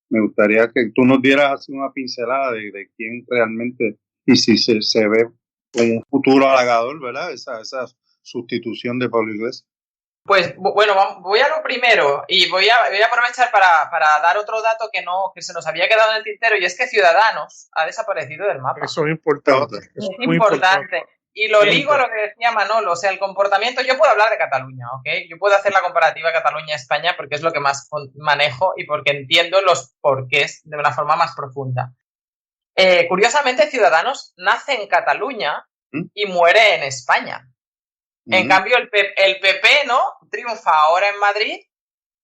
me gustaría que tú nos dieras así una pincelada de quién realmente, y si se ve como un futuro halagador, ¿verdad? Esa sustitución de Pablo Iglesias. Pues bueno, voy a lo primero y voy a aprovechar para dar otro dato que se nos había quedado en el tintero, y es que Ciudadanos ha desaparecido del mapa. Eso es importante. Es muy importante. Y lo ligo a lo que decía Manolo, o sea, el comportamiento, yo puedo hablar de Cataluña, ¿ok? Yo puedo hacer la comparativa Cataluña-España porque es lo que más manejo y porque entiendo los porqués de una forma más profunda. Curiosamente, Ciudadanos nace en Cataluña y muere en España. En cambio, el PP, ¿no? Triunfa ahora en Madrid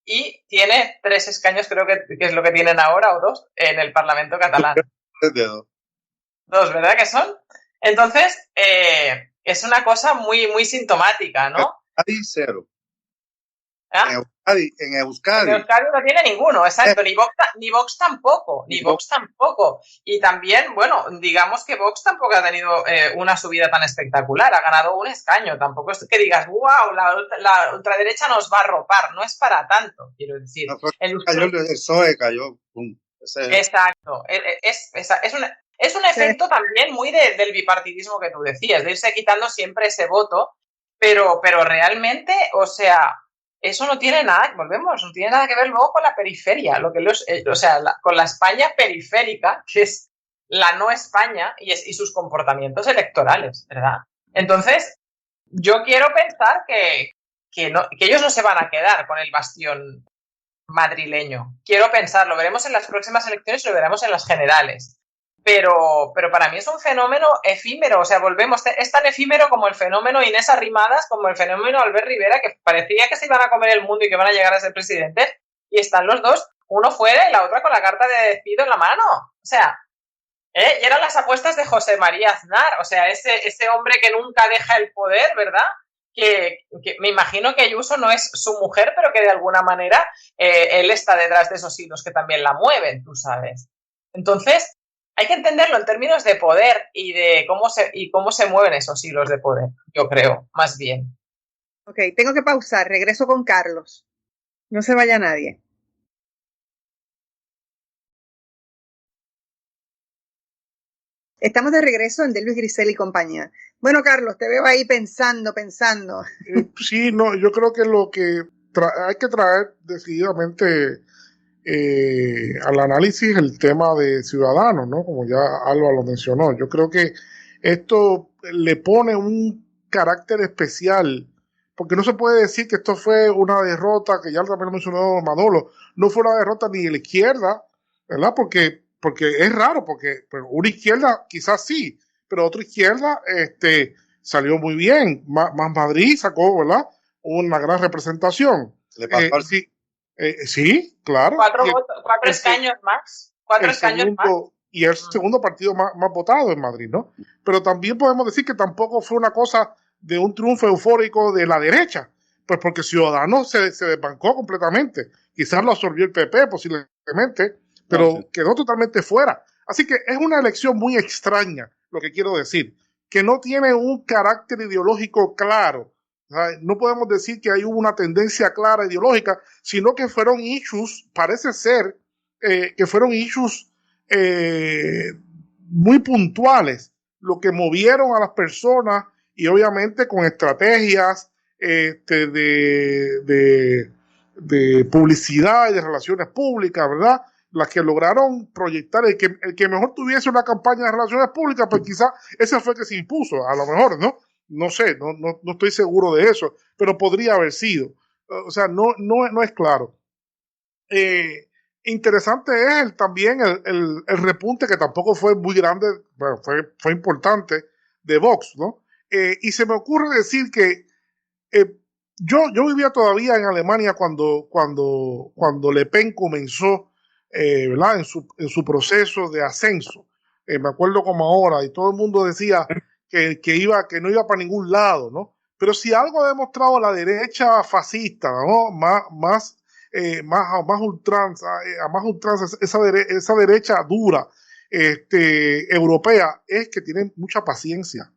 y tiene 3 escaños, creo que es lo que tienen ahora, o 2, en el Parlamento catalán. 2, ¿verdad que son? Entonces, es una cosa muy, muy sintomática, ¿no? Euskadi 0. ¿Ah? En Euskadi no tiene ninguno, exacto, ni Vox tampoco, Y también, bueno, digamos que Vox tampoco ha tenido una subida tan espectacular, ha ganado 1 escaño, tampoco es que digas, wow, la ultraderecha nos va a arropar, no es para tanto, quiero decir. No, el PSOE cayó, pum. Exacto, es un efecto también muy del bipartidismo que tú decías, de irse quitando siempre ese voto, pero realmente, o sea, eso no tiene nada que ver luego con la periferia, con la España periférica, que es la no España y sus comportamientos electorales, ¿verdad? Entonces, yo quiero pensar que ellos no se van a quedar con el bastión madrileño. Quiero pensar, lo veremos en las próximas elecciones y lo veremos en las generales. Pero para mí es un fenómeno efímero, o sea, es tan efímero como el fenómeno Inés Arrimadas, como el fenómeno Albert Rivera, que parecía que se iban a comer el mundo y que van a llegar a ser presidentes, y están los dos, uno fuera y la otra con la carta de despido en la mano. O sea, y eran las apuestas de José María Aznar, o sea, ese hombre que nunca deja el poder, ¿verdad? Que me imagino que Ayuso no es su mujer, pero que de alguna manera él está detrás de esos hilos que también la mueven, tú sabes. Entonces, hay que entenderlo en términos de poder y de cómo se mueven esos hilos de poder, yo creo, más bien. Ok, tengo que pausar, regreso con Carlos. No se vaya nadie. Estamos de regreso en Delvis Grisel y compañía. Bueno, Carlos, te veo ahí pensando. Sí, no, yo creo que lo que hay que traer decididamente al análisis el tema de Ciudadanos, ¿no? Como ya Alba lo mencionó. Yo creo que esto le pone un carácter especial, porque no se puede decir que esto fue una derrota, que ya también lo mencionó Manolo, no fue una derrota ni de la izquierda, ¿verdad? Porque es raro, porque una izquierda quizás sí, pero otra izquierda salió muy bien. Más Madrid sacó, ¿verdad?, una gran representación. Le pasó sí, claro. 4 escaños más. 4 escaños más. Y el segundo partido más votado en Madrid, ¿no? Pero también podemos decir que tampoco fue una cosa de un triunfo eufórico de la derecha, pues porque Ciudadanos se desbancó completamente. Quizás lo absorbió el PP posiblemente, pero quedó totalmente fuera. Así que es una elección muy extraña, lo que quiero decir, que no tiene un carácter ideológico claro. No podemos decir que hay una tendencia clara ideológica, sino que fueron issues, parece ser que fueron issues muy puntuales, lo que movieron a las personas, y obviamente con estrategias de publicidad y de relaciones públicas, ¿verdad?, las que lograron proyectar el que mejor tuviese una campaña de relaciones públicas, pues quizás ese fue el que se impuso, a lo mejor, ¿no? No sé, no estoy seguro de eso, pero podría haber sido. O sea, no es claro. Interesante es también el repunte, que tampoco fue muy grande, bueno, fue importante, de Vox, ¿no? Y se me ocurre decir que yo vivía todavía en Alemania cuando Le Pen comenzó, ¿verdad? En su proceso de ascenso. Me acuerdo como ahora, y todo el mundo decía que no iba para ningún lado, ¿no? Pero si algo ha demostrado la derecha fascista, ¿no? Más ultranza, esa derecha dura, europea, es que tienen mucha paciencia,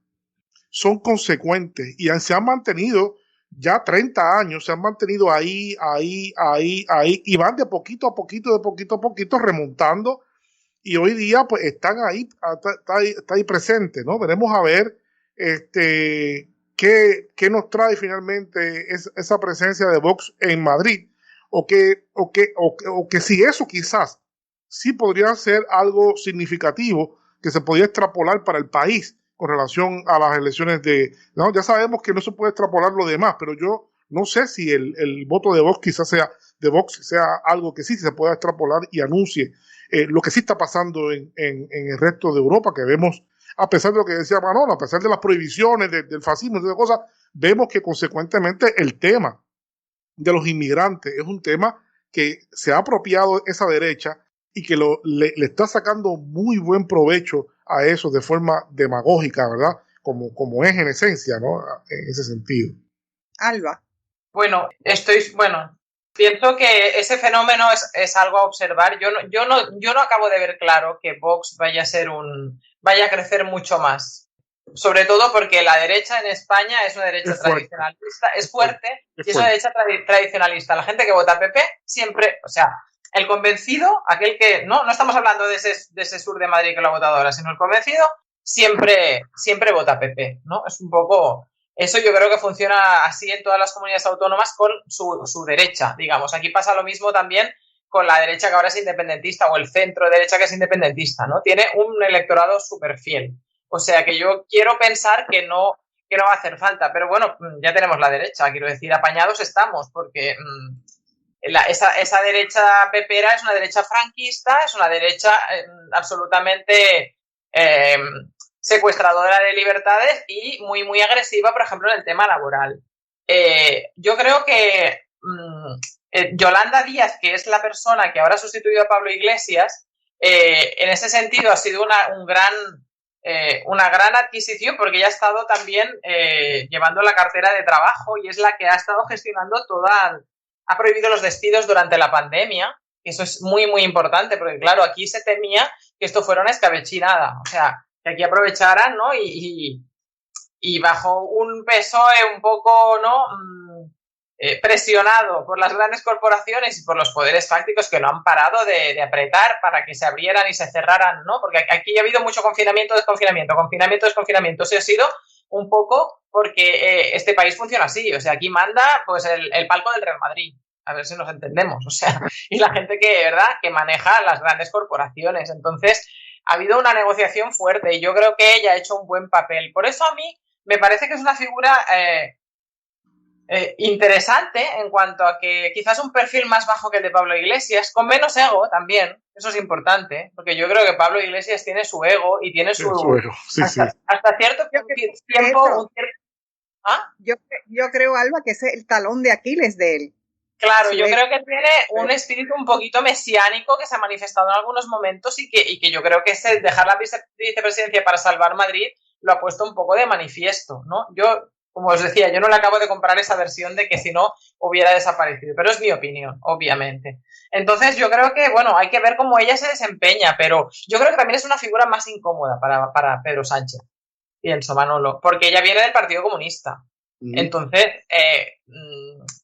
son consecuentes y se han mantenido ya 30 años, se han mantenido ahí, y van de poquito a poquito remontando, y hoy día pues están ahí, está ahí presente, ¿no? Veremos a ver qué nos trae finalmente esa presencia de Vox en Madrid, o que si eso quizás sí podría ser algo significativo que se podría extrapolar para el país con relación a las elecciones ¿no? Ya sabemos que no se puede extrapolar lo demás, pero yo no sé si el voto de Vox quizás sea algo que sí se pueda extrapolar y anuncie lo que sí está pasando en el resto de Europa, que vemos, a pesar de lo que decía Manolo, a pesar de las prohibiciones del fascismo y de cosas, vemos que consecuentemente el tema de los inmigrantes es un tema que se ha apropiado esa derecha y que le está sacando muy buen provecho a eso de forma demagógica, ¿verdad? Como es en esencia, ¿no? En ese sentido. Alba. Bueno, pienso que ese fenómeno es algo a observar. Yo no acabo de ver claro que Vox vaya a crecer mucho más. Sobre todo porque la derecha en España es una derecha tradicionalista, es fuerte y es una derecha tradicionalista. La gente que vota PP siempre, o sea, el convencido, aquel que, no estamos hablando de ese sur de Madrid que lo ha votado ahora, sino el convencido siempre vota PP, ¿no? Es un poco, eso yo creo que funciona así en todas las comunidades autónomas con su derecha, digamos. Aquí pasa lo mismo también con la derecha que ahora es independentista, o el centro derecha que es independentista, ¿no? Tiene un electorado súper fiel. O sea que yo quiero pensar que no va a hacer falta, pero bueno, ya tenemos la derecha, quiero decir, apañados estamos, porque esa derecha pepera es una derecha franquista, es una derecha absolutamente secuestradora de libertades y muy, muy agresiva, por ejemplo, en el tema laboral. Yo creo que Yolanda Díaz, que es la persona que ahora ha sustituido a Pablo Iglesias, en ese sentido ha sido una gran adquisición, porque ella ha estado también llevando la cartera de trabajo y es la que ha estado gestionando ha prohibido los despidos durante la pandemia. Eso es muy, muy importante, porque claro, aquí se temía que esto fuera una escabechinada, o sea, que aquí aprovecharan, ¿no? Y bajo un PSOE un poco, ¿no? Presionado por las grandes corporaciones y por los poderes fácticos que no han parado de apretar para que se abrieran y se cerraran, ¿no? Porque aquí ha habido mucho confinamiento, desconfinamiento. Eso ha sido un poco porque este país funciona así. O sea, aquí manda pues el palco del Real Madrid. A ver si nos entendemos. O sea, y la gente que maneja las grandes corporaciones. Entonces, ha habido una negociación fuerte y yo creo que ella ha hecho un buen papel. Por eso a mí me parece que es una figura interesante en cuanto a que quizás un perfil más bajo que el de Pablo Iglesias, con menos ego también, eso es importante, porque yo creo que Pablo Iglesias tiene su ego y tiene su ego. Sí, hasta cierto tiempo. ¿Ah? Yo creo, Alba, que ese es el talón de Aquiles de él. Claro, yo creo que tiene un espíritu un poquito mesiánico que se ha manifestado en algunos momentos y que yo creo que ese dejar la vicepresidencia para salvar Madrid lo ha puesto un poco de manifiesto, ¿no? Yo, como os decía, yo no le acabo de comprar esa versión de que si no hubiera desaparecido, pero es mi opinión, obviamente. Entonces yo creo que, bueno, hay que ver cómo ella se desempeña, pero yo creo que también es una figura más incómoda para Pedro Sánchez, pienso, Manolo, porque ella viene del Partido Comunista. Entonces,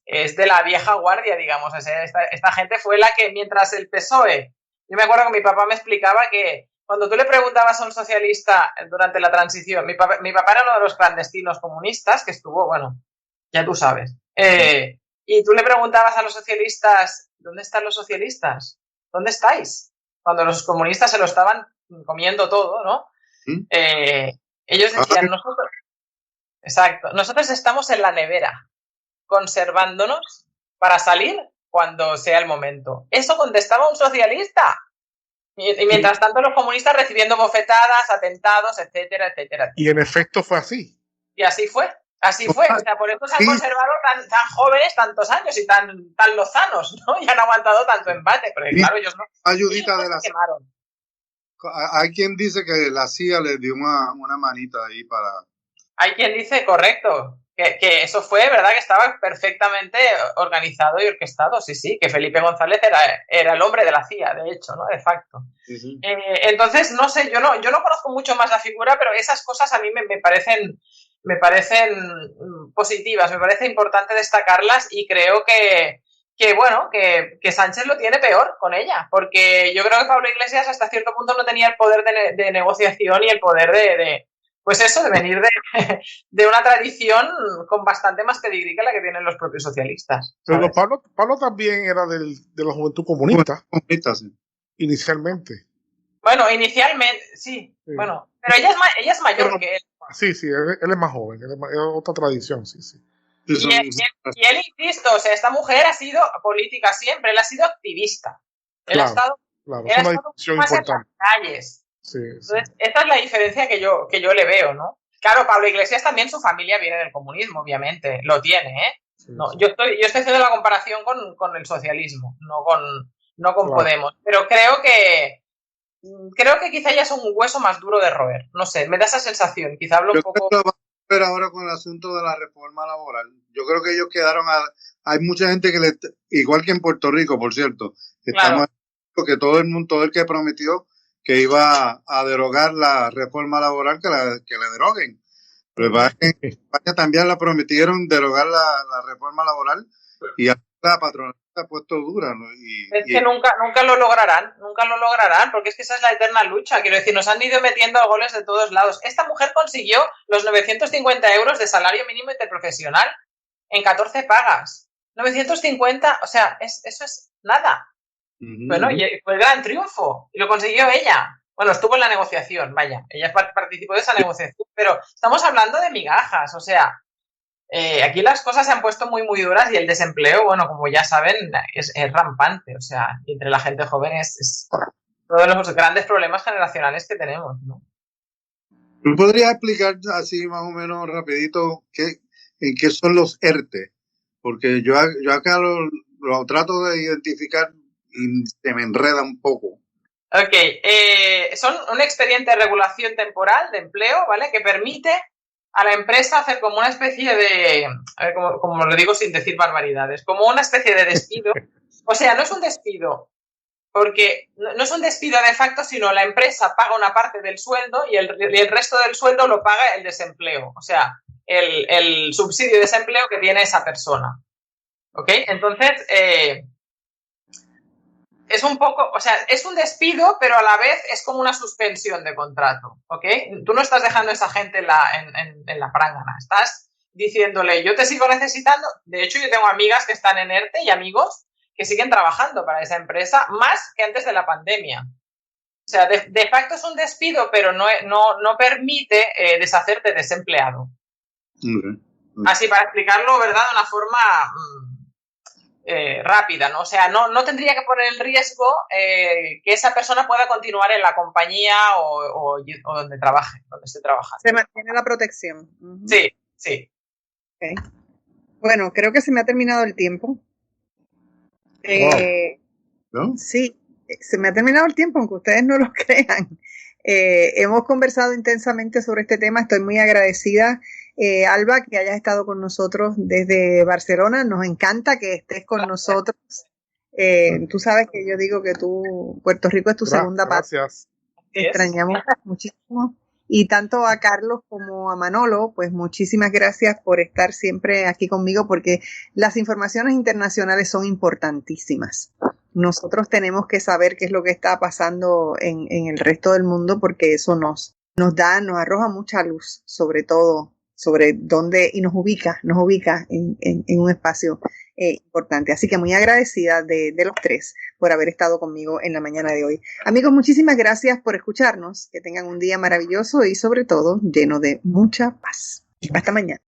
es de la vieja guardia, digamos. Esta gente fue la que, mientras el PSOE, yo me acuerdo que mi papá me explicaba que cuando tú le preguntabas a un socialista durante la transición, mi papá era uno de los clandestinos comunistas que estuvo, bueno, ya tú sabes, y tú le preguntabas a los socialistas, ¿dónde están los socialistas? ¿Dónde estáis? Cuando los comunistas se lo estaban comiendo todo, ¿no? Ellos decían, nosotros estamos en la nevera, conservándonos para salir cuando sea el momento. Eso contestaba un socialista. Y mientras tanto los comunistas recibiendo bofetadas, atentados, etcétera, etcétera. Y en efecto fue así. Y así fue. Así fue, o sea, por eso se han conservado tan jóvenes tantos años y tan lozanos, ¿no? Y han aguantado tanto embate, porque claro, ellos no. Ayudita de la quemaron. Hay quien dice que la CIA les dio una manita ahí para... Hay quien dice, correcto, que eso fue, ¿verdad? Que estaba perfectamente organizado y orquestado, sí, que Felipe González era el hombre de la CIA, de hecho, ¿no? De facto. Sí. Entonces, no sé, yo no conozco mucho más la figura, pero esas cosas a mí me parecen positivas, me parece importante destacarlas y creo que Sánchez lo tiene peor con ella, porque yo creo que Pablo Iglesias hasta cierto punto no tenía el poder de negociación y el poder de venir de una tradición con bastante más pedigrí que la que tienen los propios socialistas. ¿Sabes? Pero Pablo también era de la Juventud Comunista. Sí. Inicialmente. Bueno, inicialmente, sí. Bueno, pero ella es mayor que él. Sí, él es más joven, es otra tradición, sí. Y él, insisto, o sea, esta mujer ha sido política siempre, él ha sido activista. Él ha estado es una discusión importante. En las calles. Sí. Entonces, esta es la diferencia que yo le veo, ¿no? Claro, Pablo Iglesias también, su familia viene del comunismo, obviamente, lo tiene, ¿eh? Sí, no, sí. Yo estoy haciendo la comparación con el socialismo, no con Podemos, pero creo que quizá ya es un hueso más duro de roer, no sé, me da esa sensación, quizá hablo un poco... Pero ahora con el asunto de la reforma laboral, yo creo que ellos quedaron hay mucha gente que igual que en Puerto Rico, por cierto, estamos que todo el que prometió que iba a derogar la reforma laboral, que la deroguen. Pero en España también la prometieron derogar la reforma laboral y la patronal se ha puesto dura, ¿no? Que nunca lo lograrán, porque es que esa es la eterna lucha. Quiero decir, nos han ido metiendo goles de todos lados. Esta mujer consiguió los 950 euros de salario mínimo interprofesional en 14 pagas. 950, o sea, eso es nada. Bueno, y fue el gran triunfo, y lo consiguió ella. Bueno, estuvo en la negociación, vaya, ella participó de esa negociación, pero estamos hablando de migajas, o sea, aquí las cosas se han puesto muy, muy duras y el desempleo, bueno, como ya saben, es rampante, o sea, y entre la gente joven es uno de los grandes problemas generacionales que tenemos, ¿no? ¿Tú podrías explicar así más o menos rapidito en qué son los ERTE? Porque yo acá lo trato de identificar y se me enreda un poco. Ok, son un expediente de regulación temporal de empleo, ¿vale? Que permite a la empresa hacer como una especie de, a ver, como lo digo sin decir barbaridades, como una especie de despido. O sea, no es un despido, porque no es un despido de facto, sino la empresa paga una parte del sueldo y el resto del sueldo lo paga el desempleo, o sea, el subsidio de desempleo que tiene esa persona. ¿Ok? Entonces, es un poco, o sea, es un despido, pero a la vez es como una suspensión de contrato, ¿ok? Tú no estás dejando a esa gente en la prángana, estás diciéndole, yo te sigo necesitando. De hecho, yo tengo amigas que están en ERTE y amigos que siguen trabajando para esa empresa más que antes de la pandemia. O sea, de facto es un despido, pero no permite deshacerte de ese empleado. Así, para explicarlo, ¿verdad? De una forma... rápida, ¿no? O sea, no tendría que poner en riesgo que esa persona pueda continuar en la compañía o donde trabaje, donde esté trabajando. Se mantiene la protección. Uh-huh. Sí. Okay. Bueno, creo que se me ha terminado el tiempo. ¿No? Sí, se me ha terminado el tiempo, aunque ustedes no lo crean. Hemos conversado intensamente sobre este tema, estoy muy agradecida. Alba, que hayas estado con nosotros desde Barcelona, nos encanta que estés con nosotros. Tú sabes que yo digo que Puerto Rico es tu segunda patria. Gracias. Te extrañamos muchísimo. Y tanto a Carlos como a Manolo, pues muchísimas gracias por estar siempre aquí conmigo, porque las informaciones internacionales son importantísimas. Nosotros tenemos que saber qué es lo que está pasando en el resto del mundo, porque eso nos arroja mucha luz, sobre todo sobre dónde, y nos ubica en un espacio importante. Así que muy agradecida de los tres por haber estado conmigo en la mañana de hoy. Amigos, muchísimas gracias por escucharnos. Que tengan un día maravilloso y sobre todo lleno de mucha paz. Hasta mañana.